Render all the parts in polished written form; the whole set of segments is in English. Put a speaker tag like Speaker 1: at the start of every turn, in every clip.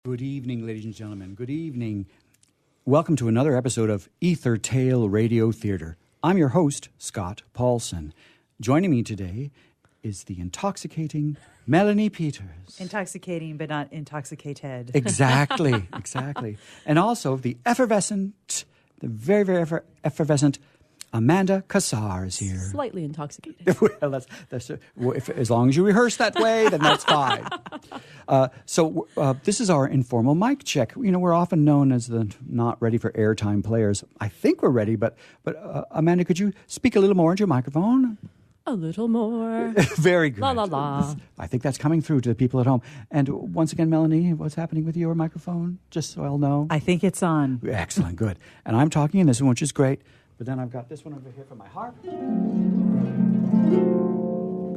Speaker 1: Good evening, ladies and gentlemen. Good evening. Welcome to another episode of Ether Tale Radio Theater. I'm your host, Scott Paulson. Joining me today is the intoxicating Melanie Peters.
Speaker 2: Intoxicating, but not intoxicated.
Speaker 1: Exactly. And also the very, very effervescent Amanda Qassar is here.
Speaker 3: Slightly intoxicated.
Speaker 1: Well, as long as you rehearse that way, then that's fine. So this is our informal mic check. You know, we're often known as the not ready for airtime players. I think we're ready, but Amanda, could you speak a little more into your microphone?
Speaker 3: A little more.
Speaker 1: Very good.
Speaker 3: La la la.
Speaker 1: I think that's coming through to the people at home. And once again, Melanie, what's happening with your microphone? Just so I'll know.
Speaker 2: I think it's on.
Speaker 1: Excellent, good. And I'm talking in this one, which is great. But then I've got this one over here for my harp.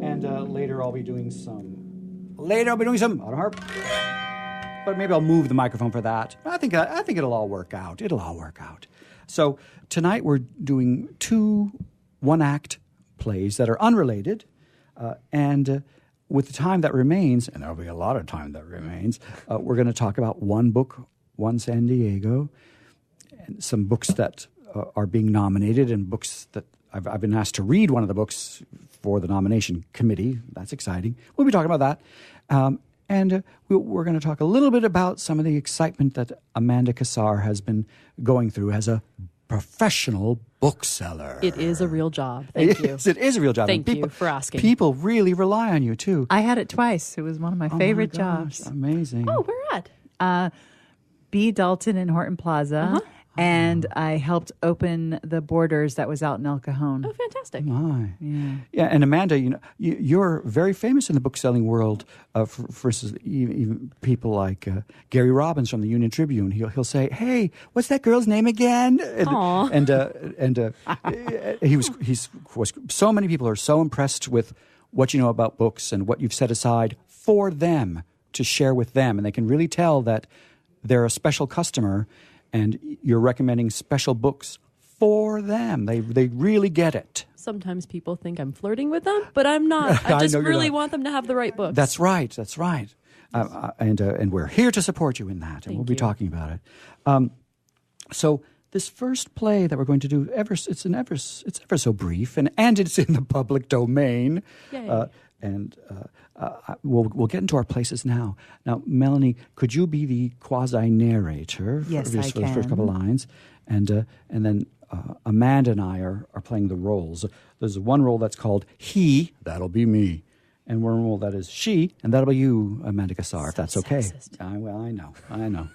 Speaker 1: And later I'll be doing some autoharp. But maybe I'll move the microphone for that. I think it'll all work out. So tonight we're doing two one-act plays that are unrelated. And with the time that remains, and there'll be a lot of time that remains, we're going to talk about one book, one San Diego, and some books that are being nominated, and books that I've been asked to read one of the books for the nomination committee. That's exciting. We'll be talking about that. And we're going to talk a little bit about some of the excitement that Amanda Qassar has been going through as a professional bookseller.
Speaker 3: It is a real job. Thank you.
Speaker 1: It is a real job.
Speaker 3: Thank you for asking.
Speaker 1: People really rely on you, too.
Speaker 2: I had it twice. It was one of my favorite jobs.
Speaker 1: Amazing.
Speaker 3: Oh, where at?
Speaker 2: B. Dalton in Horton Plaza. And I helped open the Borders that was out in El Cajon.
Speaker 3: Oh, fantastic.
Speaker 1: My. Yeah, and Amanda, you know, you're very famous in the book-selling world for even people like Gary Robbins from the Union Tribune. He'll say, "Hey, what's that girl's name again?" And so many people are so impressed with what you know about books and what you've set aside for them to share with them, and they can really tell that they're a special customer. And you're recommending special books for them. They really get it.
Speaker 3: Sometimes people think I'm flirting with them, but I'm not. I just really want them to have the right books.
Speaker 1: That's right. And we're here to support you in that. And we'll be talking about it. So this first play that we're going to do, it's ever so brief, and it's in the public domain.
Speaker 3: Yay.
Speaker 1: We'll get into our places now. Now, Melanie, could you be the quasi-narrator
Speaker 2: Yes,
Speaker 1: for
Speaker 2: I
Speaker 1: the first couple of lines? And then Amanda and I are playing the roles. There's one role that's called he, that'll be me. And one role that is she, and that'll be you, Amanda Qassar, if that's okay. Well, I know.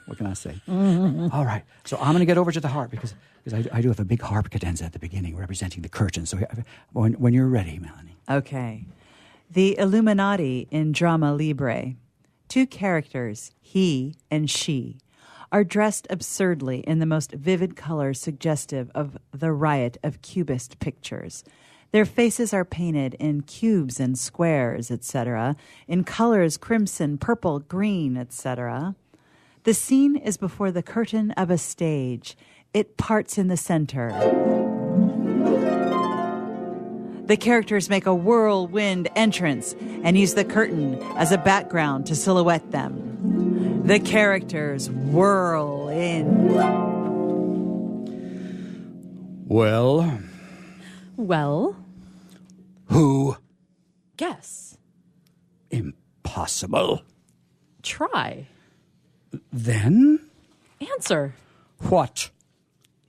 Speaker 1: What can I say? All right. So I'm going to get over to the harp because I do have a big harp cadenza at the beginning representing the curtain. So when you're ready, Melanie.
Speaker 2: Okay. The Illuminati in Drama Libre. Two characters, he and she, are dressed absurdly in the most vivid colors suggestive of the riot of Cubist pictures. Their faces are painted in cubes and squares, etc., in colors crimson, purple, green, etc. The scene is before the curtain of a stage. It parts in the center. The characters make a whirlwind entrance and use the curtain as a background to silhouette them. The characters whirl in.
Speaker 1: Well? Who?
Speaker 3: Guess.
Speaker 1: Impossible.
Speaker 3: Try.
Speaker 1: Then?
Speaker 3: Answer.
Speaker 1: What?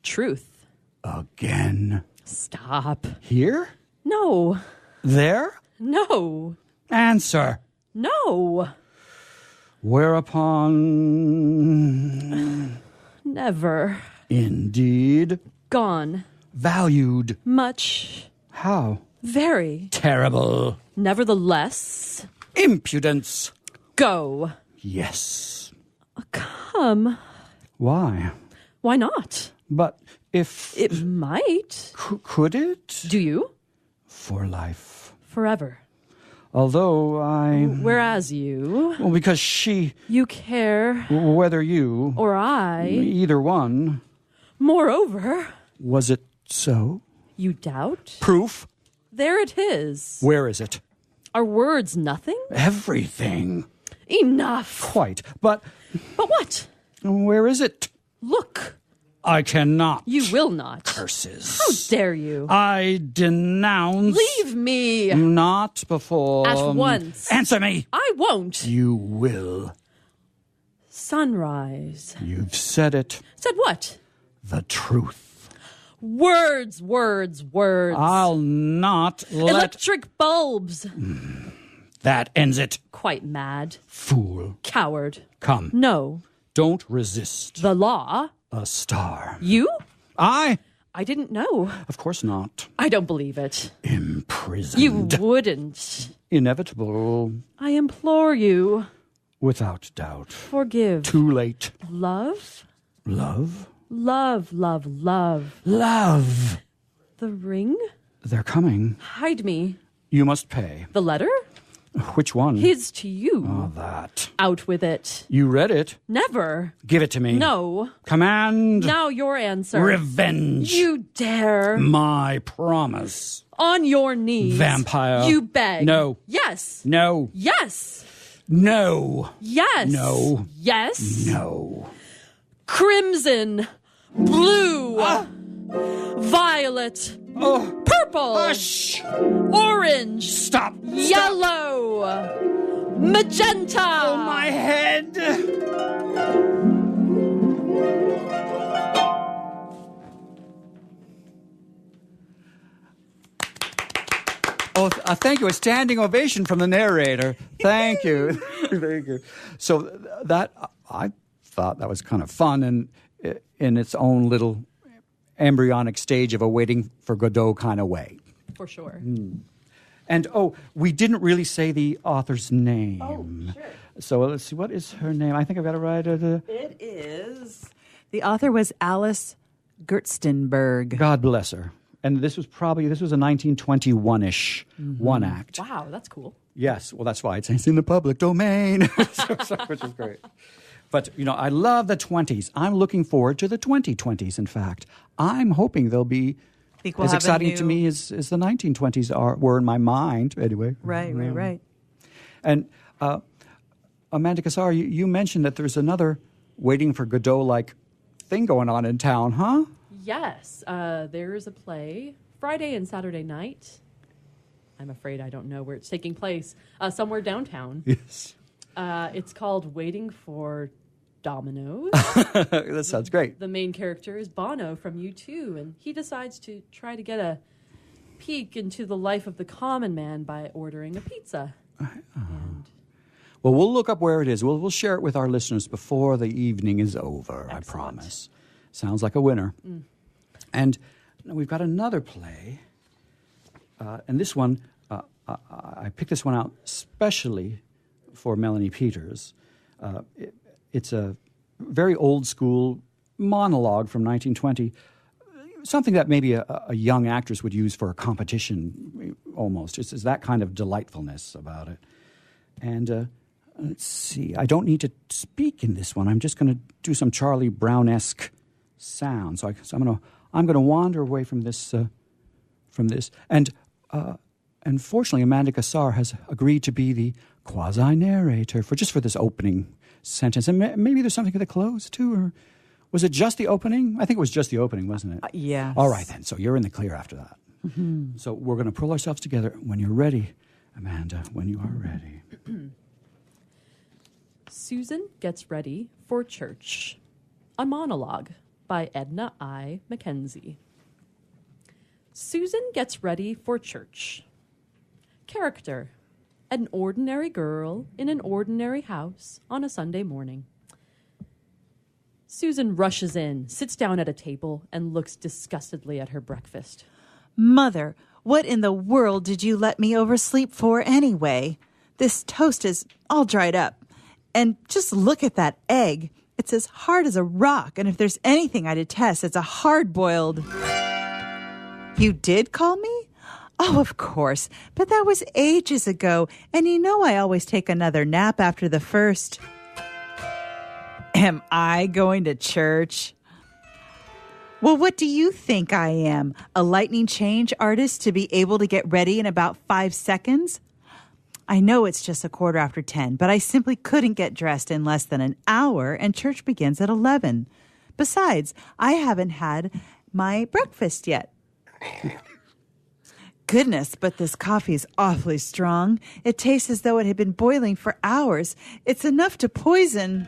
Speaker 3: Truth.
Speaker 1: Again?
Speaker 3: Stop.
Speaker 1: Here?
Speaker 3: No.
Speaker 1: There?
Speaker 3: No.
Speaker 1: Answer.
Speaker 3: No.
Speaker 1: Whereupon...
Speaker 3: Never.
Speaker 1: Indeed.
Speaker 3: Gone.
Speaker 1: Valued.
Speaker 3: Much.
Speaker 1: How?
Speaker 3: Very.
Speaker 1: Terrible.
Speaker 3: Nevertheless.
Speaker 1: Impudence.
Speaker 3: Go.
Speaker 1: Yes.
Speaker 3: Come.
Speaker 1: Why?
Speaker 3: Why not?
Speaker 1: But if...
Speaker 3: It might.
Speaker 1: Could it?
Speaker 3: Do you?
Speaker 1: For life.
Speaker 3: Forever.
Speaker 1: Although I...
Speaker 3: Whereas you...
Speaker 1: Well, because she...
Speaker 3: You care...
Speaker 1: Whether you...
Speaker 3: Or I...
Speaker 1: Either one...
Speaker 3: Moreover...
Speaker 1: Was it so?
Speaker 3: You doubt?
Speaker 1: Proof?
Speaker 3: There it is.
Speaker 1: Where is it?
Speaker 3: Are words nothing?
Speaker 1: Everything.
Speaker 3: Enough.
Speaker 1: Quite. But
Speaker 3: what?
Speaker 1: where is it?
Speaker 3: Look.
Speaker 1: I cannot.
Speaker 3: You will not.
Speaker 1: Curses.
Speaker 3: How dare you?
Speaker 1: I denounce.
Speaker 3: Leave me.
Speaker 1: Not before.
Speaker 3: At once.
Speaker 1: Answer me.
Speaker 3: I won't.
Speaker 1: You will.
Speaker 3: Sunrise.
Speaker 1: You've said it.
Speaker 3: Said what?
Speaker 1: The truth.
Speaker 3: Words, words, words.
Speaker 1: I'll not let...
Speaker 3: Electric bulbs.
Speaker 1: That ends it.
Speaker 3: Quite mad.
Speaker 1: Fool.
Speaker 3: Coward.
Speaker 1: Come.
Speaker 3: No.
Speaker 1: Don't resist.
Speaker 3: The law.
Speaker 1: A star.
Speaker 3: You?
Speaker 1: I
Speaker 3: didn't know.
Speaker 1: Of course not.
Speaker 3: I don't believe it.
Speaker 1: Imprisoned.
Speaker 3: You wouldn't.
Speaker 1: Inevitable.
Speaker 3: I implore you.
Speaker 1: Without doubt.
Speaker 3: Forgive.
Speaker 1: Too late.
Speaker 3: Love?
Speaker 1: Love?
Speaker 3: Love, love, love.
Speaker 1: Love.
Speaker 3: The ring?
Speaker 1: They're coming.
Speaker 3: Hide me.
Speaker 1: You must pay.
Speaker 3: The letter?
Speaker 1: Which one?
Speaker 3: His to you.
Speaker 1: Oh, that.
Speaker 3: Out with it.
Speaker 1: You read it?
Speaker 3: Never.
Speaker 1: Give it to me.
Speaker 3: No.
Speaker 1: Command.
Speaker 3: Now your answer.
Speaker 1: Revenge.
Speaker 3: You dare.
Speaker 1: My promise.
Speaker 3: On your knees.
Speaker 1: Vampire.
Speaker 3: You beg.
Speaker 1: No.
Speaker 3: Yes.
Speaker 1: No.
Speaker 3: Yes.
Speaker 1: No.
Speaker 3: Yes.
Speaker 1: No.
Speaker 3: Yes.
Speaker 1: No.
Speaker 3: Crimson. Blue. Violet.
Speaker 1: Oh.
Speaker 3: Purple.
Speaker 1: Hush.
Speaker 3: Orange.
Speaker 1: Stop.
Speaker 3: Yellow. Magenta.
Speaker 1: Oh, my head. Oh, thank you. A standing ovation from the narrator. Thank you. Thank you. So that, I thought that was kind of fun and in its own little embryonic stage of a waiting for Godot kind of way.
Speaker 3: For sure.
Speaker 1: And, we didn't really say the author's name.
Speaker 3: Oh, sure.
Speaker 1: So let's see, what is her name? I think I've got it right.
Speaker 2: It is. The author was Alice Gerstenberg.
Speaker 1: God bless her. And this was a 1921-ish one act.
Speaker 3: Wow, that's cool.
Speaker 1: Yes, well, that's why it's in the public domain, which is great. But, I love the 20s. I'm looking forward to the 2020s, in fact. I'm hoping they'll be as exciting to me as the 1920s were in my mind, anyway.
Speaker 2: Right.
Speaker 1: And Amanda Qassar, you mentioned that there's another Waiting for Godot-like thing going on in town, huh?
Speaker 3: Yes, there is a play Friday and Saturday night. I'm afraid I don't know where it's taking place. Somewhere downtown.
Speaker 1: Yes.
Speaker 3: It's called Waiting for Dominoes.
Speaker 1: That sounds great.
Speaker 3: The main character is Bono from U2, and he decides to try to get a peek into the life of the common man by ordering a pizza.
Speaker 1: Well, we'll look up where it is. We'll share it with our listeners before the evening is over. Excellent. I promise. Sounds like a winner. And we've got another play. And this one, I picked this one out specially for Melanie Peters. It's a very old school monologue from 1920, something that maybe a young actress would use for a competition almost. It's that kind of delightfulness about it. And let's see, I don't need to speak in this one. I'm just going to do some Charlie Brown-esque sound. So I'm going to wander away from this. And fortunately, Amanda Qassar has agreed to be the quasi-narrator for this opening sentence. And maybe there's something at the close too, or was it just the opening? I think it was just the opening, wasn't it?
Speaker 2: Yes.
Speaker 1: All right then. So you're in the clear after that. Mm-hmm. So we're going to pull ourselves together when you're ready, Amanda. When you are ready.
Speaker 3: Susan Gets Ready for Church. A monologue by Edna I. MacKenzie. Susan gets ready for church. Character: an ordinary girl in an ordinary house on a Sunday morning. Susan rushes in, sits down at a table, and looks disgustedly at her breakfast.
Speaker 2: Mother, what in the world did you let me oversleep for anyway? This toast is all dried up. And just look at that egg. It's as hard as a rock, and if there's anything I detest, it's a hard-boiled... You did call me? Oh, of course, but that was ages ago, and you know I always take another nap after the first. Am I going to church? Well, what do you think I am? A lightning change artist to be able to get ready in about 5 seconds? I know it's just 10:15, but I simply couldn't get dressed in less than an hour, and church begins at 11. Besides, I haven't had my breakfast yet. Goodness, but this coffee is awfully strong. It tastes as though it had been boiling for hours. It's enough to poison.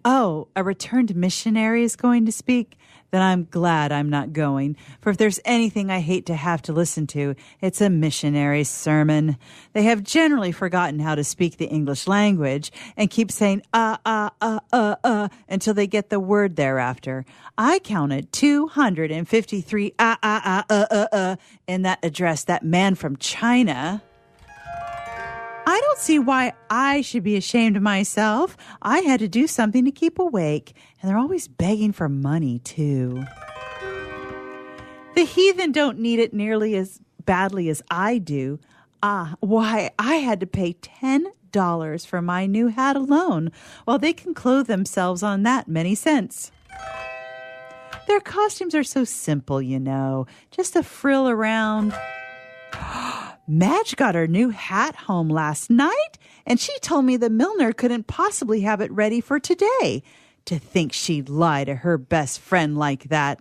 Speaker 2: Oh, a returned missionary is going to speak? Then I'm glad I'm not going. For if there's anything I hate to have to listen to, it's a missionary's sermon. They have generally forgotten how to speak the English language and keep saying, until they get the word thereafter. I counted 253 in that address, that man from China. I don't see why I should be ashamed of myself. I had to do something to keep awake, and they're always begging for money, too. The heathen don't need it nearly as badly as I do. Why, I had to pay $10 for my new hat alone, while they can clothe themselves on that many cents. Their costumes are so simple, you know, just a frill around. Madge got her new hat home last night, and she told me the milliner couldn't possibly have it ready for today. To think she'd lie to her best friend like that.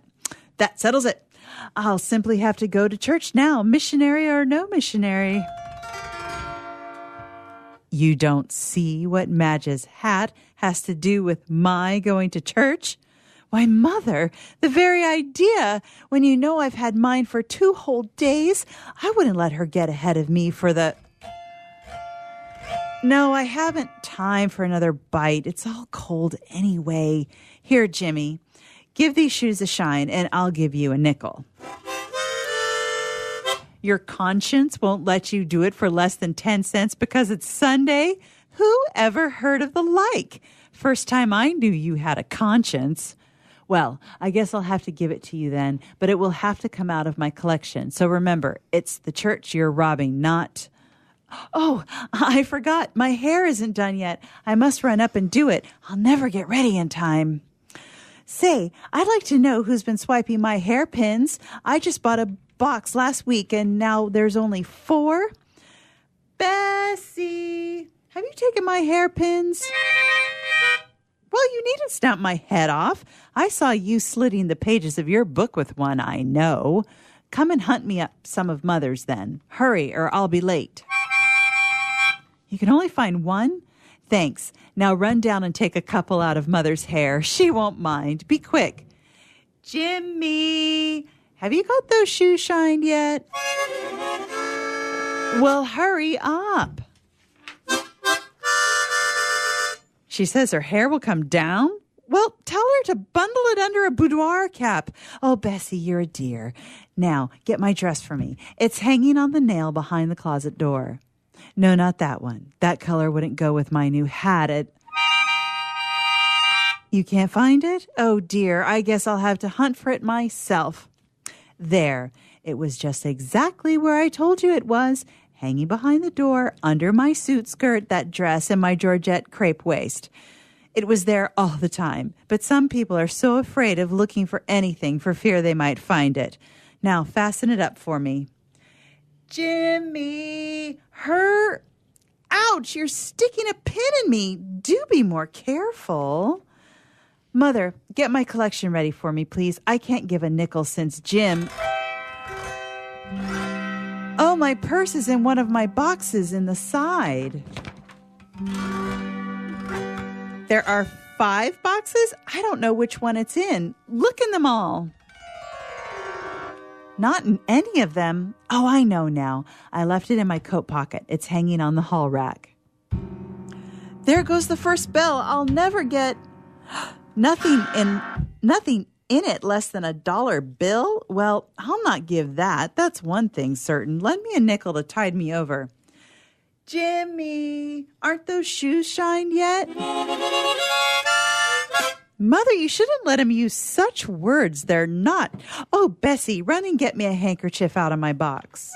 Speaker 2: That settles it. I'll simply have to go to church now, missionary or no missionary. You don't see what Madge's hat has to do with my going to church? Why, Mother, the very idea, when you know I've had mine for 2 whole days, I wouldn't let her get ahead of me for the... No, I haven't time for another bite. It's all cold anyway. Here, Jimmy, give these shoes a shine, and I'll give you a nickel. Your conscience won't let you do it for less than 10 cents because it's Sunday? Who ever heard of the like? First time I knew you had a conscience. Well, I guess I'll have to give it to you then, but it will have to come out of my collection. So remember, it's the church you're robbing, not... Oh, I forgot. My hair isn't done yet. I must run up and do it. I'll never get ready in time. Say, I'd like to know who's been swiping my hairpins. I just bought a box last week, and now there's only 4. Bessie, have you taken my hairpins? Well, you needn't snap my head off. I saw you slitting the pages of your book with one, I know. Come and hunt me up some of Mother's then. Hurry, or I'll be late. You can only find one? Thanks. Now run down and take a couple out of Mother's hair. She won't mind. Be quick. Jimmy, have you got those shoes shined yet? Well, hurry up. She says her hair will come down? Well, tell her to bundle it under a boudoir cap. Oh, Bessie, you're a dear. Now, get my dress for me. It's hanging on the nail behind the closet door. No, not that one. That color wouldn't go with my new hat. You can't find it? Oh, dear. I guess I'll have to hunt for it myself. There. It was just exactly where I told you it was. Hanging behind the door, under my suit skirt, that dress, and my Georgette crepe waist. It was there all the time, but some people are so afraid of looking for anything for fear they might find it. Now, fasten it up for me. Jimmy, ouch, you're sticking a pin in me. Do be more careful. Mother, get my collection ready for me, please. I can't give a nickel since Jim... Oh, my purse is in one of my boxes in the side. There are 5 boxes? I don't know which one it's in. Look in them all. Not in any of them. Oh, I know now. I left it in my coat pocket. It's hanging on the hall rack. There goes the first bell. I'll never get nothing in it less than $1 bill? Well, I'll not give that. That's one thing certain. Lend me a nickel to tide me over. Jimmy, aren't those shoes shined yet? Mother, you shouldn't let him use such words. They're not. Oh, Bessie, run and get me a handkerchief out of my box.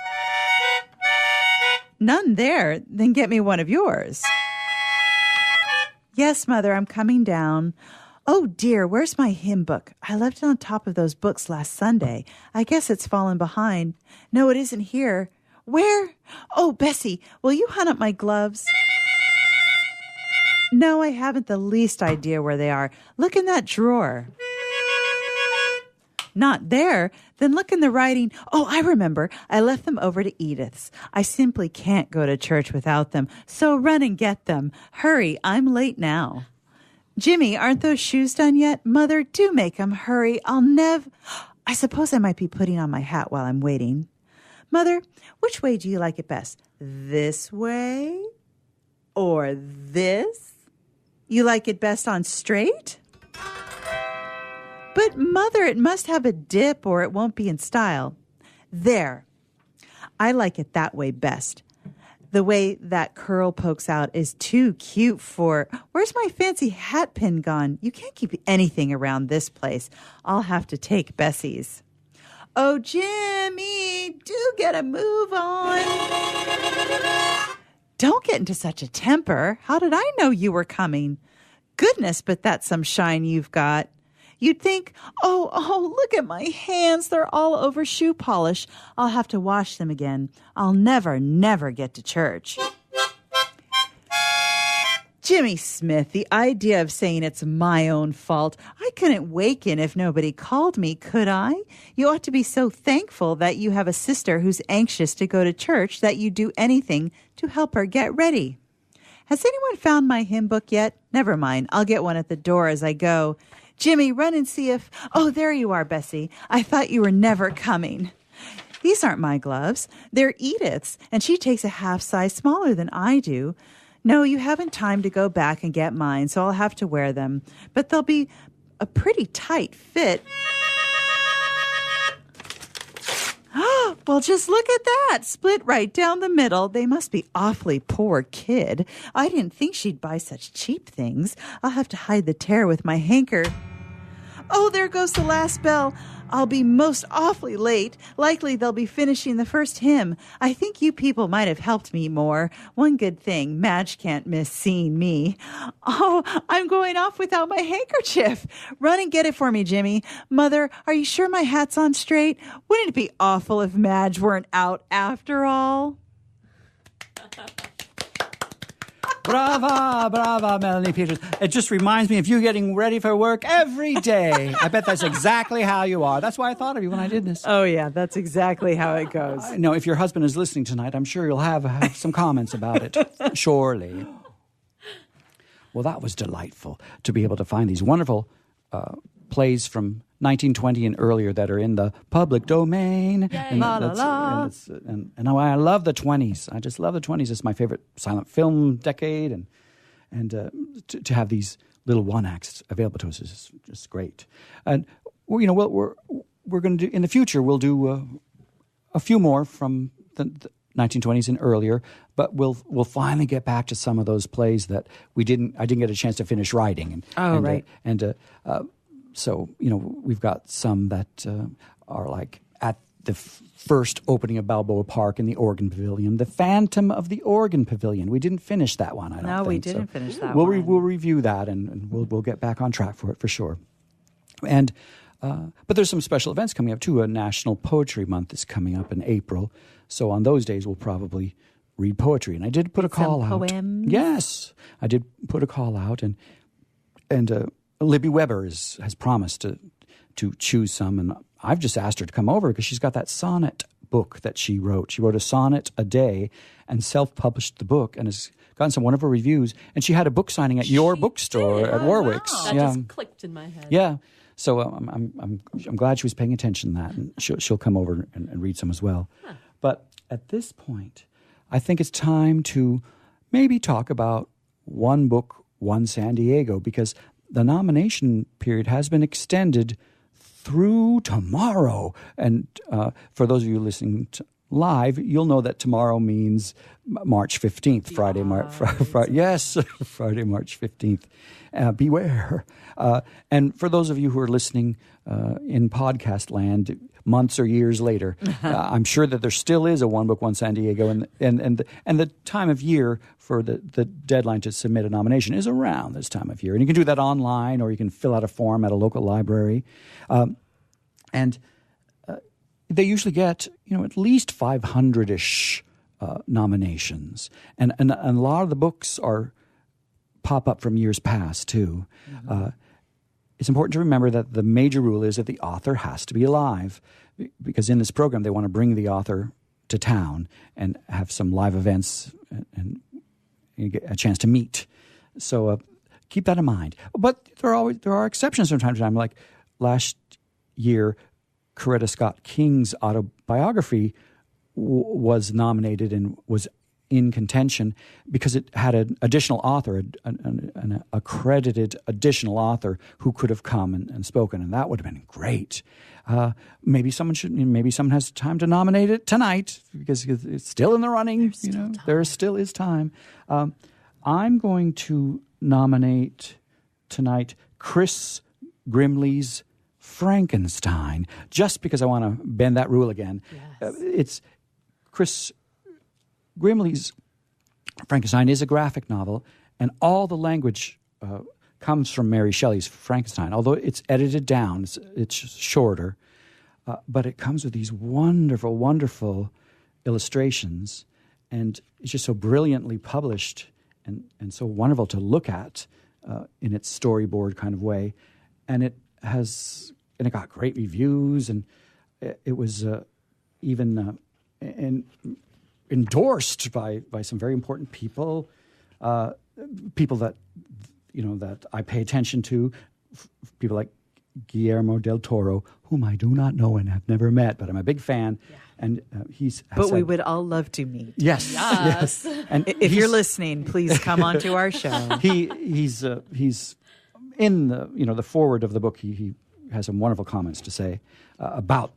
Speaker 2: None there? Then get me one of yours. Yes, Mother, I'm coming down. Oh, dear, where's my hymn book? I left it on top of those books last Sunday. I guess it's fallen behind. No, it isn't here. Where? Oh, Bessie, will you hunt up my gloves? No, I haven't the least idea where they are. Look in that drawer. Not there? Then look in the writing. Oh, I remember. I left them over to Edith's. I simply can't go to church without them, so run and get them. Hurry, I'm late now. Jimmy, aren't those shoes done yet? Mother, do make 'em. Hurry, I suppose I might be putting on my hat while I'm waiting. Mother, which way do you like it best? This way or this? You like it best on straight? But, Mother, it must have a dip or it won't be in style. There. I like it that way best. The way that curl pokes out is too cute for... Where's my fancy hat pin gone? You can't keep anything around this place. I'll have to take Bessie's. Oh, Jimmy, do get a move on. Don't get into such a temper. How did I know you were coming? Goodness, but that's some shine you've got. You'd think, oh, look at my hands. They're all over shoe polish. I'll have to wash them again. I'll never get to church. Jimmy Smith, the idea of saying it's my own fault. I couldn't waken if nobody called me, could I? You ought to be so thankful that you have a sister who's anxious to go to church that you do anything to help her get ready. Has anyone found my hymn book yet? Never mind. I'll get one at the door as I go. Jimmy, run and see if... Oh, there you are, Bessie. I thought you were never coming. These aren't my gloves. They're Edith's, and she takes a half size smaller than I do. No, you haven't time to go back and get mine, so I'll have to wear them. But they'll be a pretty tight fit. Well, just look at that. Split right down the middle. They must be awfully poor kid. I didn't think she'd buy such cheap things. I'll have to hide the tear with my hanker. Oh, there goes the last bell. I'll be most awfully late. Likely they'll be finishing the first hymn. I think you people might have helped me more. One good thing, Madge can't miss seeing me. Oh, I'm going off without my handkerchief. Run and get it for me, Jimmy. Mother, are you sure my hat's on straight? Wouldn't it be awful if Madge weren't out after all?
Speaker 1: Brava, Melanie Peters. It just reminds me of you getting ready for work every day. I bet that's exactly how you are. That's why I thought of you when I did this.
Speaker 2: Oh, yeah, that's exactly how it goes.
Speaker 1: No, if your husband is listening tonight, I'm sure you'll have some comments about it. Surely. Well, that was delightful to be able to find these wonderful plays from 1920 and earlier that are in the public domain. And I love the 20s. I just love the 20s. It's my favorite silent film decade, and to have these little one acts available to us is just great. And we're going to do in the future. We'll do a few more from the 1920s and earlier, but we'll finally get back to some of those plays that I didn't get a chance to finish writing. So, we've got some that are like at the first opening of Balboa Park in the Organ Pavilion, The Phantom of the Organ Pavilion. We didn't finish that one, I don't think.
Speaker 2: No, we didn't finish that one.
Speaker 1: We'll review that, and we'll get back on track for it for sure. And but there's some special events coming up, too. A National Poetry Month is coming up in April. So on those days, we'll probably read poetry. And I did put a call out.
Speaker 2: Poems?
Speaker 1: Yes, I did put a call out, and Libby Weber has promised to choose some, and I've just asked her to come over because she's got that sonnet book that she wrote. She wrote a sonnet a day and self-published the book and has gotten some wonderful reviews. And she had a book signing at your bookstore at Warwick's.
Speaker 3: Wow. That just clicked in my head.
Speaker 1: Yeah. So I'm glad she was paying attention to that, and she'll come over and read some as well. Huh. But at this point, I think it's time to maybe talk about One Book, One San Diego, because the nomination period has been extended through tomorrow. And for those of you listening live, you'll know that tomorrow means March 15th, Friday, yes, Friday, March 15th. Beware. And for those of you who are listening in podcast land, months or years later, I'm sure that there still is a One Book, One San Diego, and the time of year for the deadline to submit a nomination is around this time of year. And you can do that online, or you can fill out a form at a local library. they usually get, at least 500-ish nominations. And a lot of the books pop up from years past, too. Mm-hmm. It's important to remember that the major rule is that the author has to be alive, because in this program they want to bring the author to town and have some live events and you get a chance to meet. So keep that in mind. But there are exceptions from time to time. Like last year, Coretta Scott King's autobiography was nominated and was in contention because it had an additional author, an accredited additional author who could have come and spoken, and that would have been great. Maybe someone has time to nominate it tonight because it's still in the running. There still is time. I'm going to nominate tonight Chris Grimley's Frankenstein, just because I want to bend that rule again.
Speaker 3: Yes.
Speaker 1: It's Chris Grimley's Frankenstein is a graphic novel, and all the language comes from Mary Shelley's Frankenstein, although it's edited down. It's shorter, but it comes with these wonderful, wonderful illustrations, and it's just so brilliantly published and so wonderful to look at in its storyboard kind of way. And it got great reviews, and it was even endorsed by some very important people, people that that I pay attention to, people like Guillermo del Toro, whom I do not know and have never met, but I'm a big fan. Yeah. And
Speaker 2: we would all love to meet.
Speaker 1: Yes.
Speaker 3: Yes.
Speaker 1: And
Speaker 2: if you're listening, please come on to our show.
Speaker 1: He's in the foreword of the book. He has some wonderful comments to say about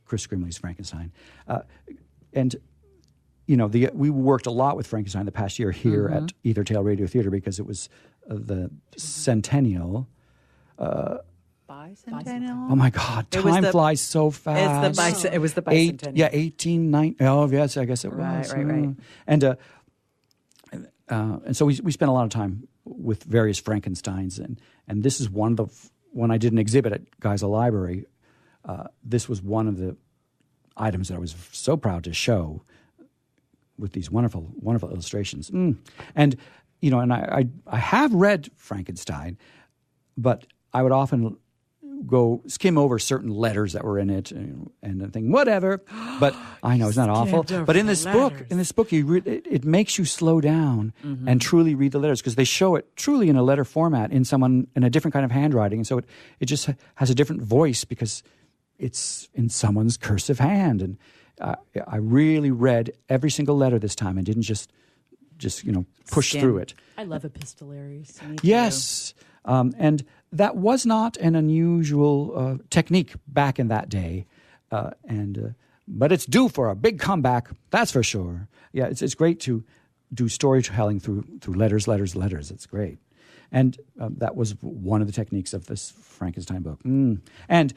Speaker 1: Chris Grimley's Frankenstein, and we worked a lot with Frankenstein the past year here
Speaker 2: mm-hmm.
Speaker 1: at Ether Tail Radio Theater because it was the centennial.
Speaker 2: Bicentennial?
Speaker 1: Oh my God! Time flies so fast.
Speaker 2: It was the bicentennial.
Speaker 1: 1890. Oh yes, I guess it was.
Speaker 2: Right.
Speaker 1: And so we spent a lot of time with various Frankensteins, and this is one of the when I did an exhibit at Geisel Library. This was one of the items that I was so proud to show, with these wonderful, wonderful illustrations. And I have read Frankenstein, but I would often go skim over certain letters that were in it and think whatever. But I know it's not awful. But in this book, it makes you slow down mm-hmm. and truly read the letters, because they show it truly in a letter format in a different kind of handwriting, and so it just has a different voice because it's in someone's cursive hand. And I really read every single letter this time and didn't just push through it.
Speaker 3: I love epistolaries.
Speaker 1: Yes. And that was not an unusual technique back in that day. But it's due for a big comeback, that's for sure. Yeah, it's great to do storytelling through letters. It's great. And that was one of the techniques of this Frankenstein book. And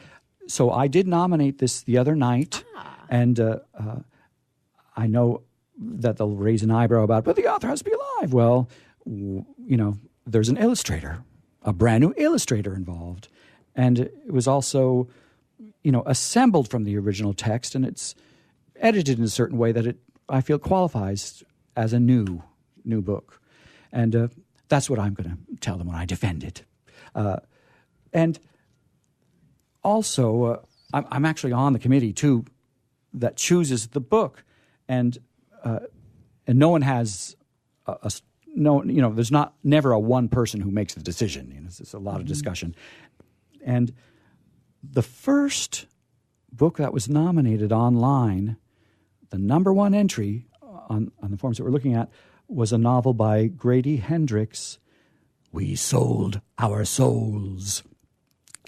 Speaker 1: so I did nominate this the other night, and I know that they'll raise an eyebrow about it, but the author has to be alive. Well, there's an illustrator, a brand new illustrator involved. And it was also, assembled from the original text, and it's edited in a certain way that I feel qualifies as a new book. And that's what I'm going to tell them when I defend it. And also, I'm actually on the committee, too, that chooses the book. And no one has there's never a one person who makes the decision. It's a lot of discussion. And the first book that was nominated online, the number one entry on the forms that we're looking at, was a novel by Grady Hendrix, We Sold Our Souls.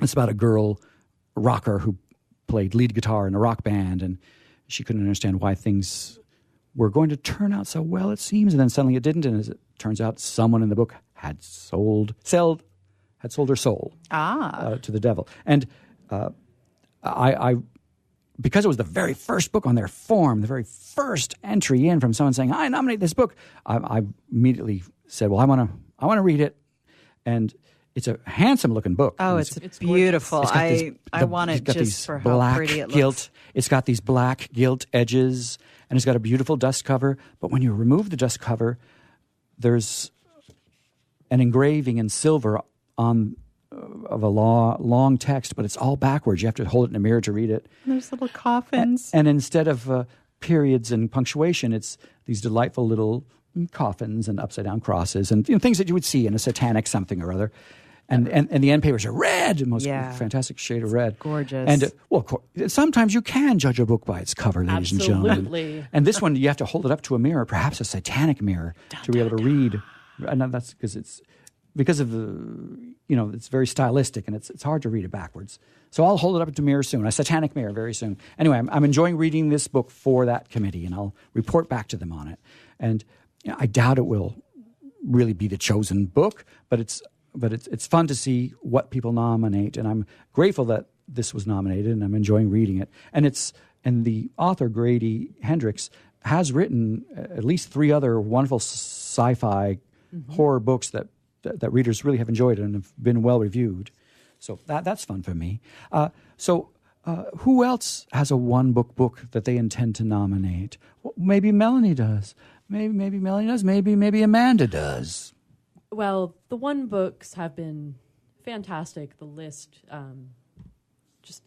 Speaker 1: It's about a girl rocker who played lead guitar in a rock band, and she couldn't understand why things were going to turn out so well, it seems, and then suddenly it didn't, and as it turns out, someone in the book had sold her soul to the devil. And I because it was the very first book on their form, the very first entry in from someone saying, I nominate this book, I immediately said, well, I want to read it. And It's a handsome-looking book.
Speaker 2: Oh,
Speaker 1: And
Speaker 2: it's beautiful. I want it just for how pretty it looks.
Speaker 1: It's got these black gilt edges, and it's got a beautiful dust cover. But when you remove the dust cover, there's an engraving in silver on of a long text, but it's all backwards. You have to hold it in a mirror to read it.
Speaker 2: There's little coffins.
Speaker 1: And instead of periods and punctuation, it's these delightful little coffins and upside-down crosses and things that you would see in a satanic something or other. And the end papers are red, the most fantastic shade of red.
Speaker 2: Gorgeous.
Speaker 1: And sometimes you can judge a book by its cover, ladies and gentlemen.
Speaker 3: Absolutely.
Speaker 1: And this one, you have to hold it up to a mirror, perhaps a satanic mirror, to be able to read. And that's because of the, it's very stylistic and it's hard to read it backwards. So I'll hold it up to a mirror soon, a satanic mirror very soon. Anyway, I'm enjoying reading this book for that committee, and I'll report back to them on it. And I doubt it will really be the chosen book, but it's fun to see what people nominate, and I'm grateful that this was nominated, and I'm enjoying reading it. And the author, Grady Hendrix, has written at least 3 other wonderful sci-fi horror books that readers really have enjoyed and have been well reviewed. So that's fun for me. Who else has a one-book that they intend to nominate? Well, maybe Melanie does. Maybe Melanie does. Maybe Amanda does.
Speaker 3: Well, the one books have been fantastic. The list, just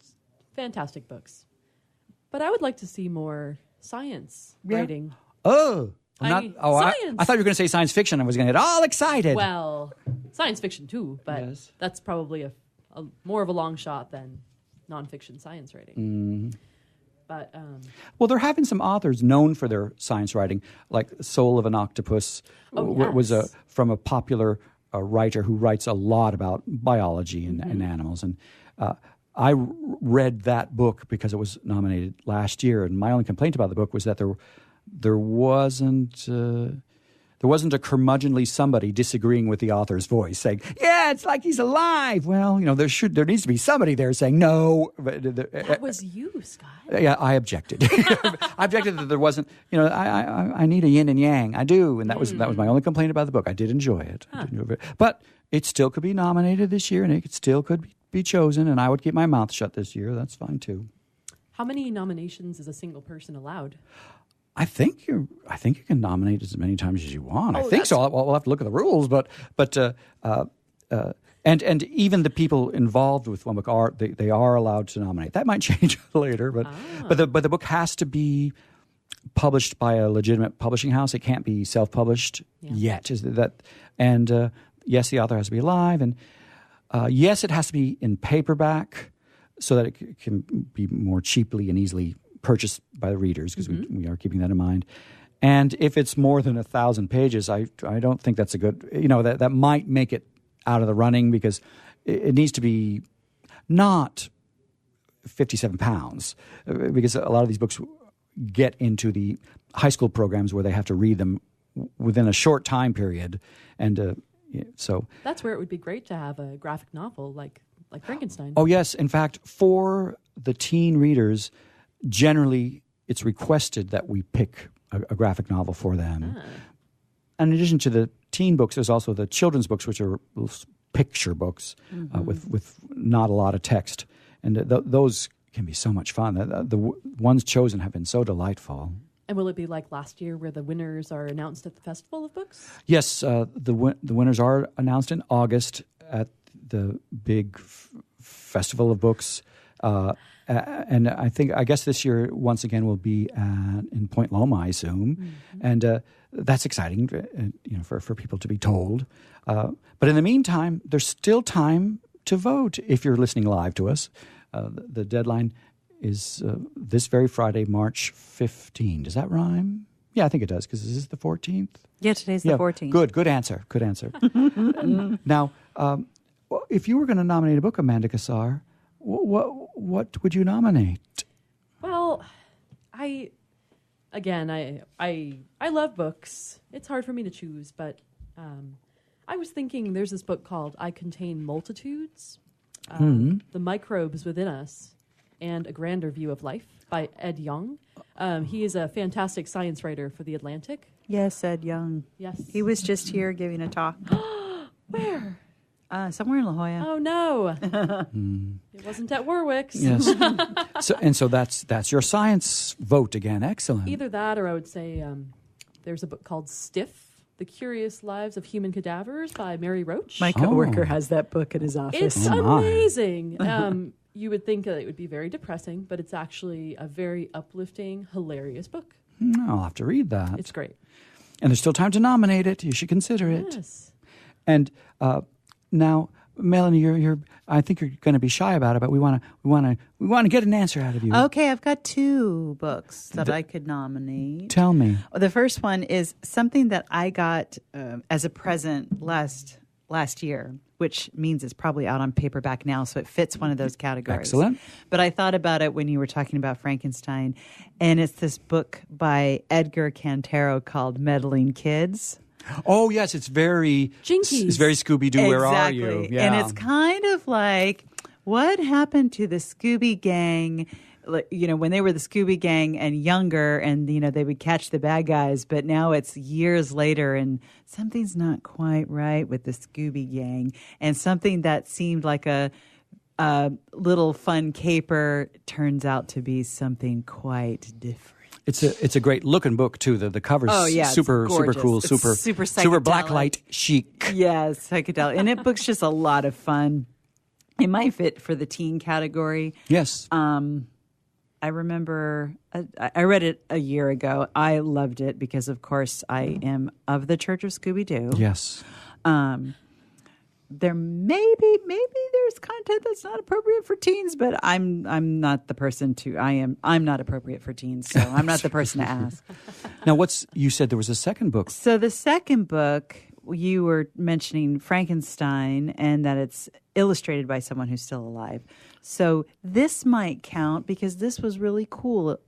Speaker 3: fantastic books. But I would like to see more science writing.
Speaker 1: Oh,
Speaker 3: science.
Speaker 1: I thought you were going to say science fiction. I was going to get all excited.
Speaker 3: Well, science fiction too, but that's probably a more of a long shot than nonfiction science writing. But
Speaker 1: well, they're having some authors known for their science writing, like Soul of an Octopus was from a popular writer who writes a lot about biology and animals. And I read that book because it was nominated last year, and my only complaint about the book was that there wasn't a curmudgeonly somebody disagreeing with the author's voice, saying, "Yeah, it's like he's alive." Well, there needs to be somebody there saying no.
Speaker 3: That was you, Scott.
Speaker 1: Yeah, I objected. I objected that there wasn't. I need a yin and yang. I do, and that was my only complaint about the book. I did enjoy it, but it still could be nominated this year, and it still could be chosen. And I would keep my mouth shut this year. That's fine too.
Speaker 3: How many nominations is a single person allowed?
Speaker 1: I think you can nominate as many times as you want. I think so. We'll have to look at the rules, but and even the people involved with one book are allowed to nominate. That might change later, but the book has to be published by a legitimate publishing house. It can't be self-published yet. Is that? And yes, the author has to be alive, and yes, it has to be in paperback so that it can be more cheaply and easily purchased by the readers, because we are keeping that in mind. And if it's more than 1,000 pages, I don't think that's a good, that might make it out of the running, because it needs to be not 57 pounds, because a lot of these books get into the high school programs where they have to read them within a short time period. And so
Speaker 3: that's where it would be great to have a graphic novel like Frankenstein.
Speaker 1: Oh, yes. In fact, for the teen readers, generally, it's requested that we pick a graphic novel for them. In addition to the teen books, there's also the children's books, which are picture books with not a lot of text. And those can be so much fun. The ones chosen have been so delightful.
Speaker 3: And will it be like last year, where the winners are announced at the Festival of Books?
Speaker 1: Yes, the winners are announced in August at the big Festival of Books. And I guess this year, once again, will be in Point Loma, I assume. And that's exciting, for people to be told. But in the meantime, there's still time to vote if you're listening live to us. The deadline is this very Friday, March 15. Does that rhyme? Yeah, I think it does, because this is the 14th.
Speaker 2: Yeah, today's the 14th.
Speaker 1: Good answer. Now, if you were going to nominate a book, Amanda Qassar, what would you nominate?
Speaker 3: Well, I love books. It's hard for me to choose, but I was thinking there's this book called I Contain Multitudes, The Microbes Within Us and a Grander View of Life by Ed Young. He is a fantastic science writer for The Atlantic.
Speaker 2: Yes, Ed Young.
Speaker 3: Yes.
Speaker 2: He was just here giving a talk.
Speaker 3: Where?
Speaker 2: Somewhere in La Jolla.
Speaker 3: Oh no, it wasn't at Warwick's.
Speaker 1: Yes. So that's your science vote again. Excellent.
Speaker 3: Either that, or I would say there's a book called Stiff: The Curious Lives of Human Cadavers by Mary Roach.
Speaker 2: My coworker has that book at his office.
Speaker 3: It's amazing. You would think that it would be very depressing, but it's actually a very uplifting, hilarious book.
Speaker 1: I'll have to read that.
Speaker 3: It's great.
Speaker 1: And there's still time to nominate it. You should consider it.
Speaker 3: Yes.
Speaker 1: And now, Melanie, you're. I think you're going to be shy about it, but we want to get an answer out of you.
Speaker 2: Okay, I've got 2 books that I could nominate.
Speaker 1: Tell me.
Speaker 2: The first one is something that I got as a present last year, which means it's probably out on paperback now, so it fits one of those categories.
Speaker 1: Excellent.
Speaker 2: But I thought about it when you were talking about Frankenstein, and it's this book by Edgar Cantero called Meddling Kids.
Speaker 1: Oh, yes, it's very
Speaker 3: Jinkies.
Speaker 1: It's very Scooby-Doo. Where are you? Yeah.
Speaker 2: And it's kind of like what happened to the Scooby Gang, when they were the Scooby Gang and younger, and, they would catch the bad guys, but now it's years later and something's not quite right with the Scooby Gang, and something that seemed like a little fun caper turns out to be something quite different.
Speaker 1: It's a great looking book too. The cover's super cool,
Speaker 2: It's
Speaker 1: super
Speaker 2: psychedelic.
Speaker 1: blacklight chic.
Speaker 2: Yes, psychedelic, and it book's just a lot of fun. It might fit for the teen category.
Speaker 1: Yes.
Speaker 2: I remember I read it a year ago. I loved it because, of course, I am of the Church of Scooby-Doo.
Speaker 1: Yes.
Speaker 2: There maybe there's content that's not appropriate for teens, but I'm not the person I'm not appropriate for teens, so I'm not the person to ask.
Speaker 1: Now, you said there was a second book.
Speaker 2: So the second book, you were mentioning Frankenstein, and that it's illustrated by someone who's still alive. So this might count because this was really cool.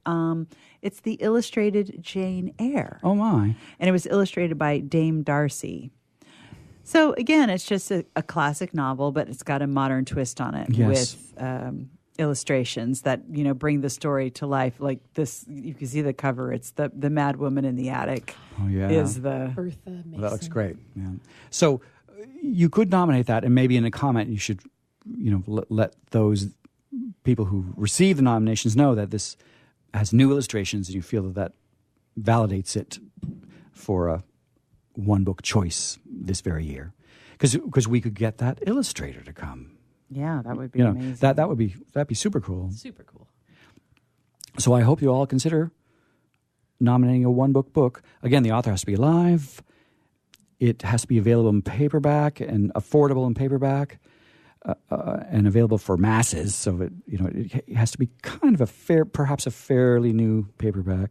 Speaker 2: It's the illustrated Jane Eyre.
Speaker 1: Oh my!
Speaker 2: And it was illustrated by Dame Darcy. So again, it's just a classic novel, but it's got a modern twist on it with illustrations that bring the story to life. Like this, you can see the cover. It's the mad woman in the attic.
Speaker 1: Oh yeah,
Speaker 2: is the
Speaker 3: Bertha Mason.
Speaker 1: Well, that looks great. Yeah. So you could nominate that, and maybe in a comment you should, let those people who receive the nominations know that this has new illustrations, and you feel that validates it for a one-book choice this very year, because we could get that illustrator to come.
Speaker 2: Yeah, that would be amazing.
Speaker 1: That'd be super cool.
Speaker 3: Super cool.
Speaker 1: So I hope you all consider nominating a one-book book. Again, the author has to be alive. It has to be available in paperback and affordable in paperback, and available for masses. So it has to be kind of perhaps a fairly new paperback,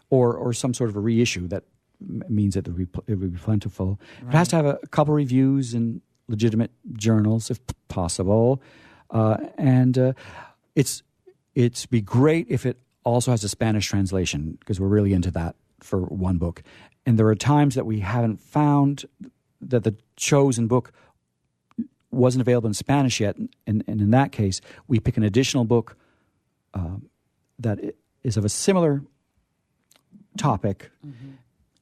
Speaker 1: or some sort of a reissue that means that it would be plentiful. Right. It has to have a couple reviews in legitimate journals, if possible, and it's be great if it also has a Spanish translation, because we're really into that for one book. And there are times that we haven't found that the chosen book wasn't available in Spanish yet, and in that case, we pick an additional book that is of a similar topic.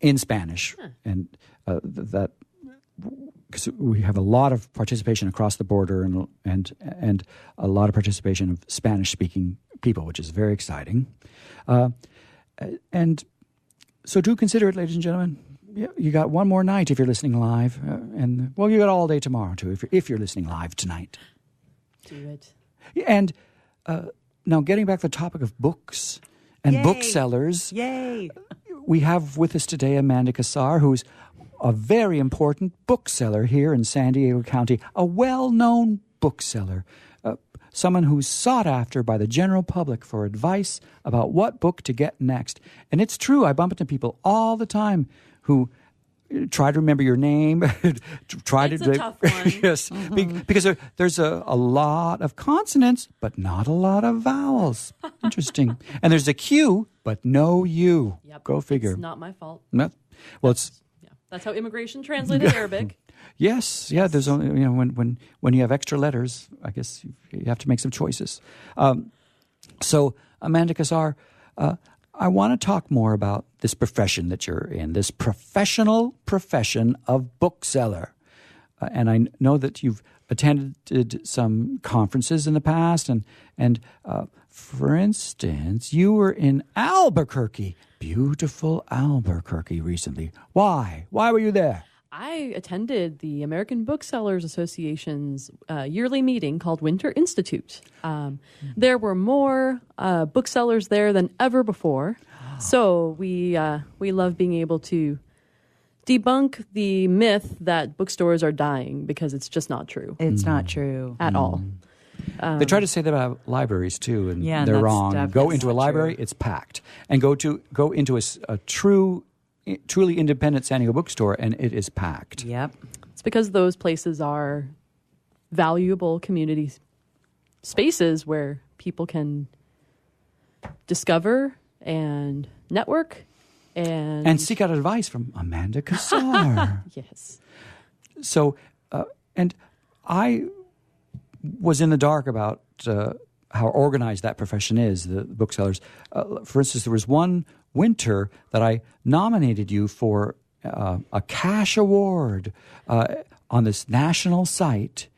Speaker 1: In Spanish, and that because we have a lot of participation across the border and a lot of participation of Spanish-speaking people, which is very exciting. And so do consider it, ladies and gentlemen. You got one more night if you're listening live, and you got all day tomorrow too if you're listening live tonight.
Speaker 3: Do it.
Speaker 1: And now, getting back to the topic of books and booksellers.
Speaker 2: Yay!
Speaker 1: We have with us today Amanda Qassar, who's a very important bookseller here in San Diego County, a well-known bookseller, someone who's sought after by the general public for advice about what book to get next. And it's true, I bump into people all the time who try to remember your name.
Speaker 3: It's a tough one.
Speaker 1: Yes, because there's a lot of consonants, but not a lot of vowels. Interesting. And there's a Q, but no U.
Speaker 3: Yep.
Speaker 1: Go figure.
Speaker 3: It's not my fault.
Speaker 1: No. Well,
Speaker 3: that's how immigration translated Arabic.
Speaker 1: Yes, yeah. There's only when you have extra letters, I guess you have to make some choices. So Amanda Qassar, I want to talk more about this profession that you're in, this professional profession of bookseller. and I know that you've attended some conferences in the past, and for instance, you were in Albuquerque, beautiful Albuquerque recently. Why? Why were you there?
Speaker 3: I attended the American Booksellers Association's yearly meeting called Winter Institute. There were more booksellers there than ever before, so we love being able to debunk the myth that bookstores are dying, because it's just not true.
Speaker 2: It's not true
Speaker 3: at all.
Speaker 1: They try to say that about libraries too, and
Speaker 2: Yeah,
Speaker 1: they're
Speaker 2: that's
Speaker 1: wrong. Go
Speaker 2: definitely
Speaker 1: into a
Speaker 2: not
Speaker 1: library,
Speaker 2: true.
Speaker 1: it's packed, and go into a truly independent San Diego bookstore, and it is packed.
Speaker 2: Yep.
Speaker 3: It's because those places are valuable community spaces where people can discover and network and
Speaker 1: seek out advice from Amanda Qassar.
Speaker 3: yes.
Speaker 1: So, and I was in the dark about how organized that profession is, the booksellers. For instance, there was one winter that I nominated you for a cash award on this national site,